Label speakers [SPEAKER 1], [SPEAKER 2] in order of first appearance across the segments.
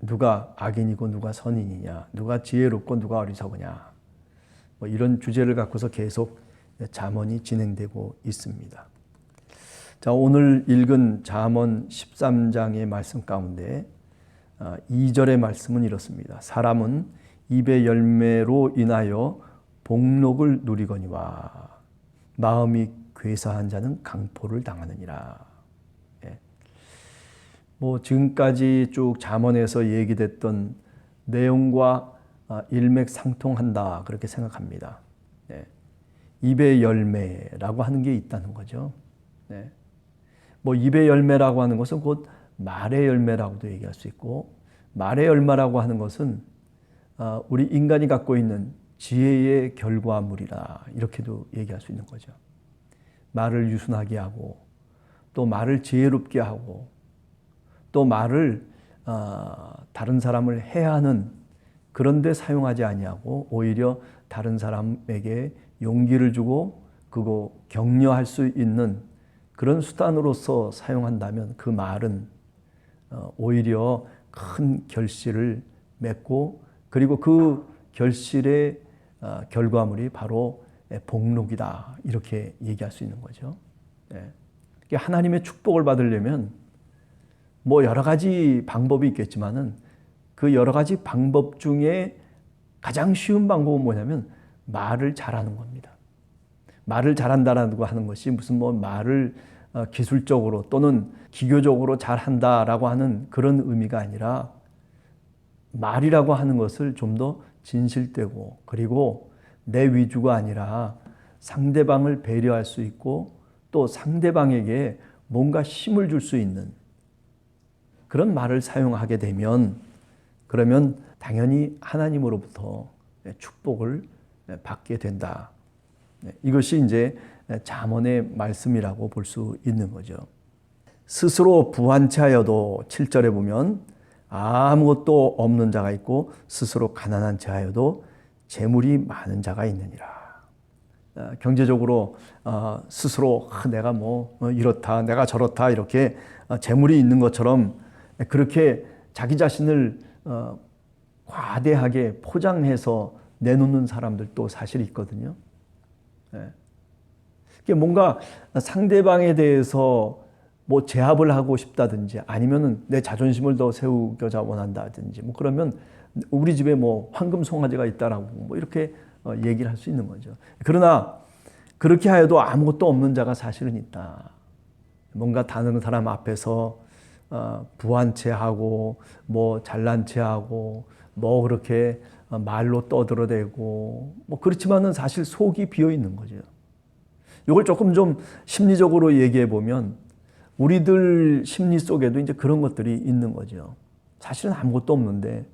[SPEAKER 1] 누가 악인이고 누가 선인이냐, 누가 지혜롭고 누가 어리석으냐, 뭐 이런 주제를 갖고서 계속 잠언이 진행되고 있습니다. 자, 오늘 읽은 잠언 13장의 말씀 가운데 2절의 말씀은 이렇습니다. 사람은 입의 열매로 인하여 복록을 누리거니와 마음이 괴사한 자는 강포를 당하느니라. 뭐 지금까지 쭉 잠언에서 얘기됐던 내용과 일맥상통한다 그렇게 생각합니다. 입의 열매라고 하는 게 있다는 거죠. 뭐 입의 열매라고 하는 것은 곧 말의 열매라고도 얘기할 수 있고, 말의 열매라고 하는 것은 우리 인간이 갖고 있는 지혜의 결과물이라 이렇게도 얘기할 수 있는 거죠. 말을 유순하게 하고, 또 말을 지혜롭게 하고, 또 말을 다른 사람을 해하는 그런 데 사용하지 아니하고 오히려 다른 사람에게 용기를 주고 그거 격려할 수 있는 그런 수단으로서 사용한다면 그 말은 오히려 큰 결실을 맺고, 그리고 그 결실의 결과물이 바로 복록이다 이렇게 얘기할 수 있는 거죠. 하나님의 축복을 받으려면 뭐 여러 가지 방법이 있겠지만은 그 여러 가지 방법 중에 가장 쉬운 방법은 뭐냐면 말을 잘하는 겁니다. 말을 잘한다라고 하는 것이 무슨 뭐 말을 기술적으로 또는 기교적으로 잘한다라고 하는 그런 의미가 아니라, 말이라고 하는 것을 좀 더 진실되고, 그리고 내 위주가 아니라 상대방을 배려할 수 있고 또 상대방에게 뭔가 힘을 줄 수 있는 그런 말을 사용하게 되면, 그러면 당연히 하나님으로부터 축복을 받게 된다. 이것이 이제 잠언의 말씀이라고 볼 수 있는 거죠. 스스로 부한체하여도 7절에 보면 아무것도 없는 자가 있고 스스로 가난한 체하여도 재물이 많은 자가 있느니라. 경제적으로 스스로 내가 뭐 이렇다 내가 저렇다 이렇게 재물이 있는 것처럼 그렇게 자기 자신을 과대하게 포장해서 내놓는 사람들도 사실 있거든요. 뭔가 상대방에 대해서 뭐 제압을 하고 싶다든지 아니면은 내 자존심을 더 세우고자 원한다든지 뭐 그러면 우리 집에 뭐 황금 송아지가 있다라고 뭐 이렇게 얘기를 할 수 있는 거죠. 그러나 그렇게 하여도 아무것도 없는 자가 사실은 있다. 뭔가 다른 사람 앞에서 부한 체하고 뭐 잘난 체하고 뭐 그렇게 말로 떠들어대고 뭐 그렇지만은 사실 속이 비어 있는 거죠. 이걸 조금 좀 심리적으로 얘기해 보면 우리들 심리 속에도 이제 그런 것들이 있는 거죠. 사실은 아무것도 없는데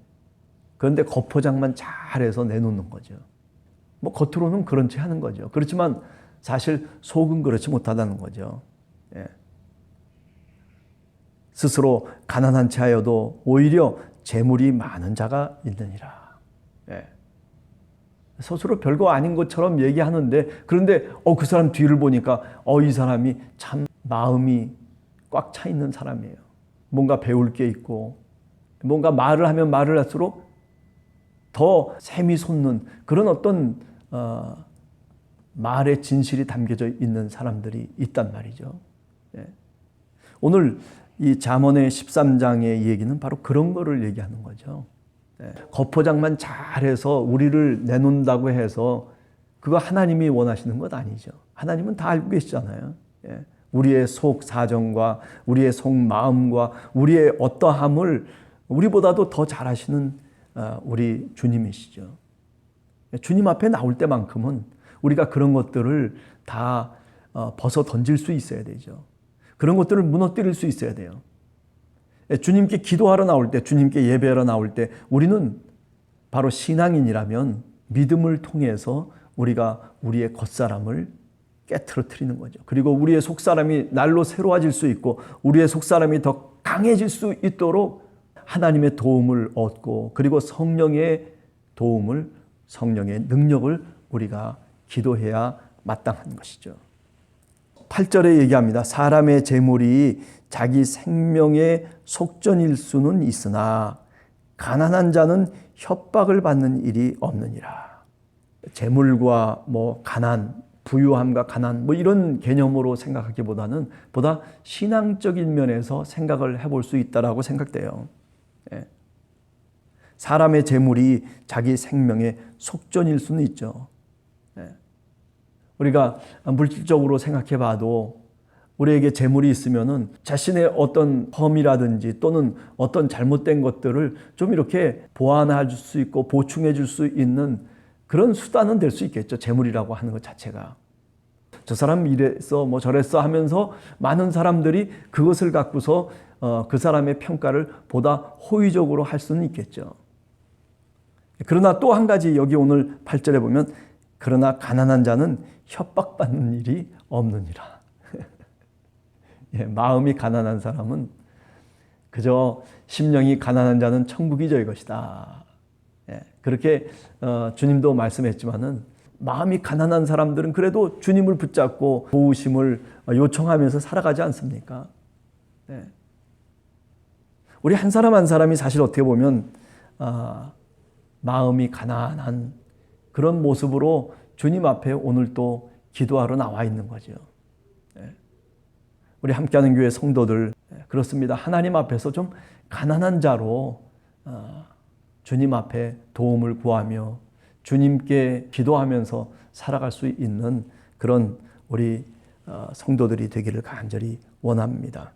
[SPEAKER 1] 그런데 겉포장만 잘해서 내놓는 거죠. 뭐 겉으로는 그런 채 하는 거죠. 그렇지만 사실 속은 그렇지 못하다는 거죠. 스스로 가난한 채 하여도 오히려 재물이 많은 자가 있느니라. 스스로 별거 아닌 것처럼 얘기하는데, 그런데 그 사람 뒤를 보니까 이 사람이 참 마음이 꽉 차 있는 사람이에요. 뭔가 배울 게 있고 뭔가 말을 하면 말을 할수록 더 샘이 솟는 그런 어떤 말의 진실이 담겨져 있는 사람들이 있단 말이죠. 오늘 이 잠언의 13장의 얘기는 바로 그런 거를 얘기하는 거죠. 겉포장만 잘해서 우리를 내놓는다고 해서 그거 하나님이 원하시는 것 아니죠. 하나님은 다 알고 계시잖아요. 우리의 속 사정과 우리의 속 마음과 우리의 어떠함을 우리보다도 더 잘 아시는 우리 주님이시죠. 주님 앞에 나올 때만큼은 우리가 그런 것들을 다 벗어 던질 수 있어야 되죠. 그런 것들을 무너뜨릴 수 있어야 돼요. 주님께 기도하러 나올 때, 주님께 예배하러 나올 때 우리는 바로 신앙인이라면 믿음을 통해서 우리가 우리의 겉사람을 깨트려뜨리는 거죠. 그리고 우리의 속사람이 날로 새로워질 수 있고 우리의 속사람이 더 강해질 수 있도록 하나님의 도움을 얻고, 그리고 성령의 도움을, 성령의 능력을 우리가 기도해야 마땅한 것이죠. 8절에 얘기합니다. 사람의 재물이 자기 생명의 속전일 수는 있으나 가난한 자는 협박을 받는 일이 없느니라. 재물과 뭐 가난, 부유함과 가난 뭐 이런 개념으로 생각하기보다는 보다 신앙적인 면에서 생각을 해볼 수 있다라고 생각돼요. 예. 사람의 재물이 자기 생명의 속전일 수는 있죠. 예. 우리가 물질적으로 생각해 봐도 우리에게 재물이 있으면은 자신의 어떤 험이라든지 또는 어떤 잘못된 것들을 좀 이렇게 보완할 수 있고 보충해 줄 수 있는 그런 수단은 될 수 있겠죠. 재물이라고 하는 것 자체가. 저 사람 이래서 뭐 저랬어 하면서 많은 사람들이 그것을 갖고서 그 사람의 평가를 보다 호의적으로 할 수는 있겠죠. 그러나 또 한 가지 여기 오늘 8절에 보면 그러나 가난한 자는 협박받는 일이 없느니라. 예, 마음이 가난한 사람은 그저 심령이 가난한 자는 천국이 저희 것이다. 예, 그렇게 주님도 말씀했지만은 마음이 가난한 사람들은 그래도 주님을 붙잡고 도우심을 요청하면서 살아가지 않습니까? 예. 우리 한 사람 한 사람이 사실 어떻게 보면 마음이 가난한 그런 모습으로 주님 앞에 오늘 또 기도하러 나와 있는 거죠. 우리 함께하는 교회 성도들 그렇습니다. 하나님 앞에서 좀 가난한 자로 주님 앞에 도움을 구하며 주님께 기도하면서 살아갈 수 있는 그런 우리 성도들이 되기를 간절히 원합니다.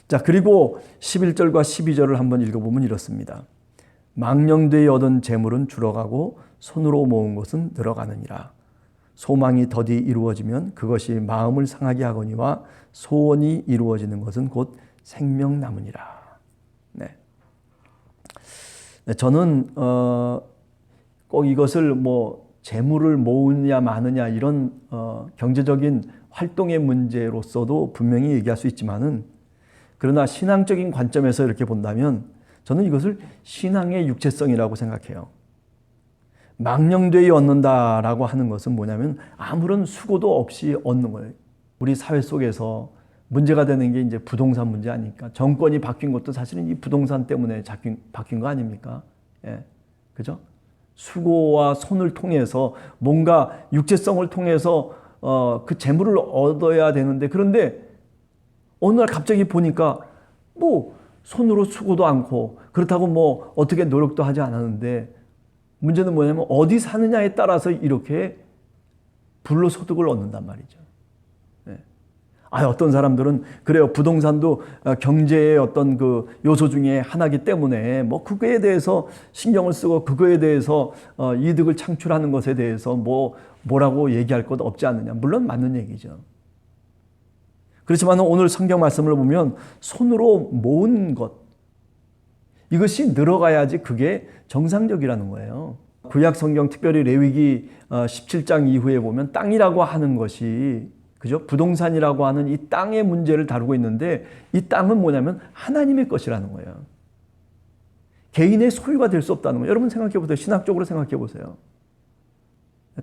[SPEAKER 1] 자, 그리고 11절과 12절을 한번 읽어보면 이렇습니다. 망령되이 얻은 재물은 줄어가고 손으로 모은 것은 늘어가느니라. 소망이 더디 이루어지면 그것이 마음을 상하게 하거니와 소원이 이루어지는 것은 곧 생명 남으니라. 네. 저는 꼭 이것을 뭐 재물을 모으냐 마느냐 이런 경제적인 활동의 문제로서도 분명히 얘기할 수 있지만은 그러나 신앙적인 관점에서 이렇게 본다면 저는 이것을 신앙의 육체성이라고 생각해요. 망령되이 얻는다라고 하는 것은 뭐냐면 아무런 수고도 없이 얻는 거예요. 우리 사회 속에서 문제가 되는 게 이제 부동산 문제 아닙니까? 정권이 바뀐 것도 사실은 이 부동산 때문에 바뀐 거 아닙니까? 예. 그죠? 수고와 손을 통해서 뭔가 육체성을 통해서 그 재물을 얻어야 되는데 그런데 어느 날 갑자기 보니까 뭐 손으로 수고도 않고 그렇다고 뭐 어떻게 노력도 하지 않았는데 문제는 뭐냐면 어디 사느냐에 따라서 이렇게 불로소득을 얻는단 말이죠. 네. 어떤 사람들은 그래요. 부동산도 경제의 어떤 그 요소 중에 하나이기 때문에 뭐 그거에 대해서 신경을 쓰고 그거에 대해서 이득을 창출하는 것에 대해서 뭐라고 얘기할 것 없지 않느냐. 물론 맞는 얘기죠. 그렇지만 오늘 성경 말씀을 보면 손으로 모은 것 이것이 늘어가야지 그게 정상적이라는 거예요. 구약 성경 특별히 레위기 17장 이후에 보면 땅이라고 하는 것이 그죠? 부동산이라고 하는 이 땅의 문제를 다루고 있는데 이 땅은 뭐냐면 하나님의 것이라는 거예요. 개인의 소유가 될 수 없다는 거예요. 여러분 생각해 보세요. 신학적으로 생각해 보세요.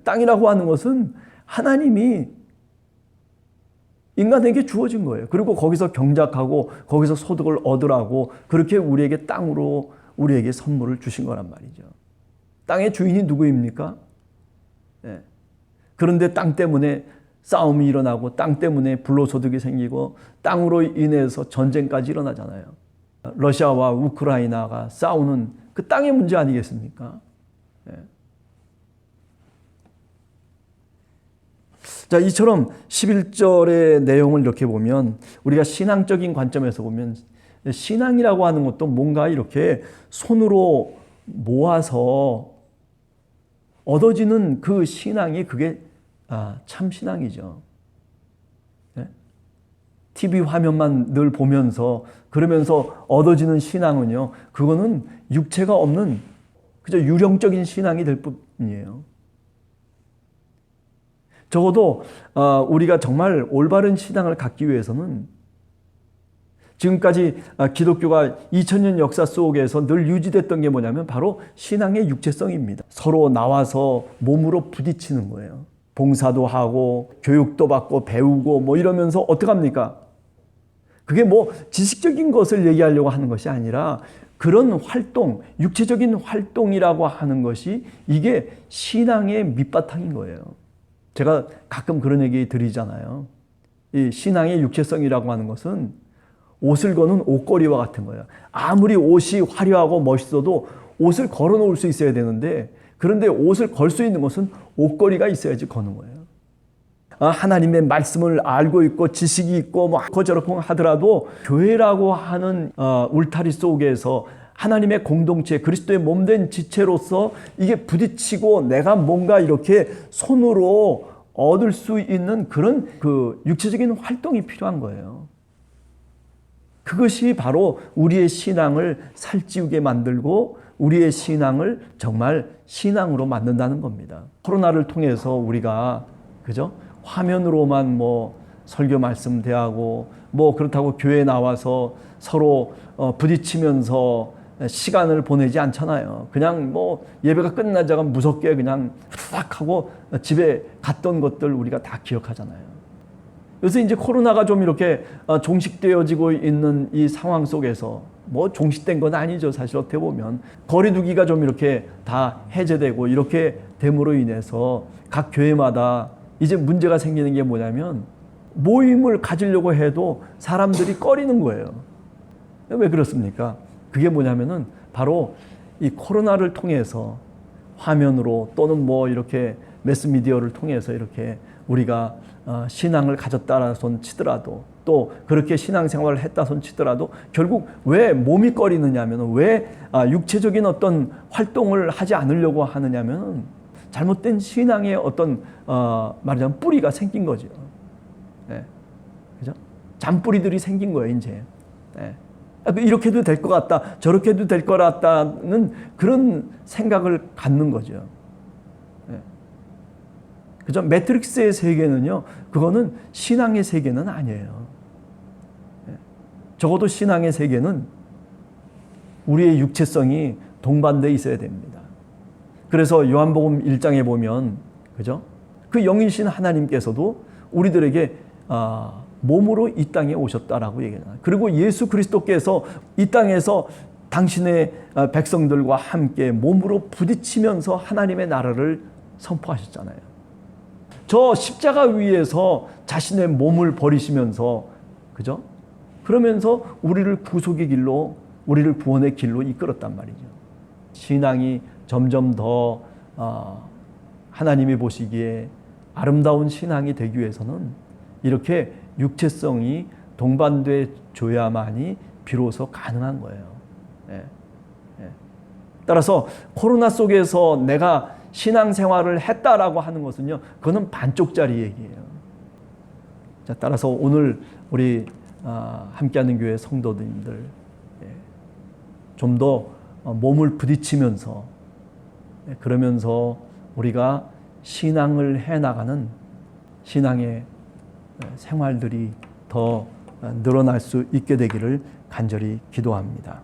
[SPEAKER 1] 땅이라고 하는 것은 하나님이 인간에게 주어진 거예요. 그리고 거기서 경작하고 거기서 소득을 얻으라고 그렇게 우리에게 땅으로 우리에게 선물을 주신 거란 말이죠. 땅의 주인이 누구입니까? 네. 그런데 땅 때문에 싸움이 일어나고 땅 때문에 불로소득이 생기고 땅으로 인해서 전쟁까지 일어나잖아요. 러시아와 우크라이나가 싸우는 그 땅의 문제 아니겠습니까? 네. 자, 이처럼 11절의 내용을 이렇게 보면 우리가 신앙적인 관점에서 보면 신앙이라고 하는 것도 뭔가 이렇게 손으로 모아서 얻어지는 그 신앙이 그게 참 신앙이죠. 네? TV 화면만 늘 보면서 그러면서 얻어지는 신앙은요. 그거는 육체가 없는 그저 유령적인 신앙이 될 뿐이에요. 적어도 우리가 정말 올바른 신앙을 갖기 위해서는 지금까지 기독교가 2000년 역사 속에서 늘 유지됐던 게 뭐냐면 바로 신앙의 육체성입니다. 서로 나와서 몸으로 부딪히는 거예요. 봉사도 하고 교육도 받고 배우고 뭐 이러면서 어떡합니까? 그게 뭐 지식적인 것을 얘기하려고 하는 것이 아니라 그런 활동, 육체적인 활동이라고 하는 것이 이게 신앙의 밑바탕인 거예요. 제가 가끔 그런 얘기 드리잖아요. 이 신앙의 육체성이라고 하는 것은 옷을 거는 옷걸이와 같은 거예요. 아무리 옷이 화려하고 멋있어도 옷을 걸어 놓을 수 있어야 되는데, 그런데 옷을 걸 수 있는 것은 옷걸이가 있어야지 거는 거예요. 하나님의 말씀을 알고 있고 지식이 있고 뭐 저렇고 하더라도 교회라고 하는 울타리 속에서 하나님의 공동체, 그리스도의 몸된 지체로서 이게 부딪히고 내가 뭔가 이렇게 손으로 얻을 수 있는 그런 그 육체적인 활동이 필요한 거예요. 그것이 바로 우리의 신앙을 살찌우게 만들고 우리의 신앙을 정말 신앙으로 만든다는 겁니다. 코로나를 통해서 우리가 그죠? 화면으로만 뭐 설교 말씀 대하고 뭐 그렇다고 교회에 나와서 서로 부딪히면서 시간을 보내지 않잖아요. 그냥 뭐 예배가 끝나자가 무섭게 그냥 후딱 하고 집에 갔던 것들 우리가 다 기억하잖아요. 그래서 이제 코로나가 좀 이렇게 종식되어지고 있는 이 상황 속에서 뭐 종식된 건 아니죠. 사실 어떻게 보면 거리두기가 좀 이렇게 다 해제되고 이렇게 됨으로 인해서 각 교회마다 이제 문제가 생기는 게 뭐냐면 모임을 가지려고 해도 사람들이 꺼리는 거예요. 왜 그렇습니까? 그게 뭐냐면은 바로 이 코로나를 통해서 화면으로 또는 뭐 이렇게 매스미디어를 통해서 이렇게 우리가 신앙을 가졌다라 손 치더라도 또 그렇게 신앙생활을 했다 손 치더라도 결국 왜 몸이 꺼리느냐면 왜 육체적인 어떤 활동을 하지 않으려고 하느냐면 잘못된 신앙의 어떤 말하자면 뿌리가 생긴 거죠. 네. 그죠? 잔뿌리들이 생긴 거예요, 이제. 네. 이렇게도 될 것 같다, 저렇게도 될 것 같다는 그런 생각을 갖는 거죠. 네. 그죠? 매트릭스의 세계는요, 그거는 신앙의 세계는 아니에요. 네. 적어도 신앙의 세계는 우리의 육체성이 동반되어 있어야 됩니다. 그래서 요한복음 1장에 보면 그죠? 그 영이신 하나님께서도 우리들에게 몸으로 이 땅에 오셨다라고 얘기해요. 그리고 예수 그리스도께서 이 땅에서 당신의 백성들과 함께 몸으로 부딪히면서 하나님의 나라를 선포하셨잖아요. 저 십자가 위에서 자신의 몸을 버리시면서 그죠? 그러면서 우리를 구속의 길로, 우리를 구원의 길로 이끌었단 말이죠. 신앙이 점점 더 하나님이 보시기에 아름다운 신앙이 되기 위해서는 이렇게 육체성이 동반돼 줘야만이 비로소 가능한 거예요. 예. 예. 따라서 코로나 속에서 내가 신앙생활을 했다라고 하는 것은요, 그거는 반쪽짜리 얘기예요. 자, 따라서 오늘 우리 함께하는 교회 성도님들 좀 더 몸을 부딪히면서 그러면서 우리가 신앙을 해나가는 신앙의 생활들이 더 늘어날 수 있게 되기를 간절히 기도합니다.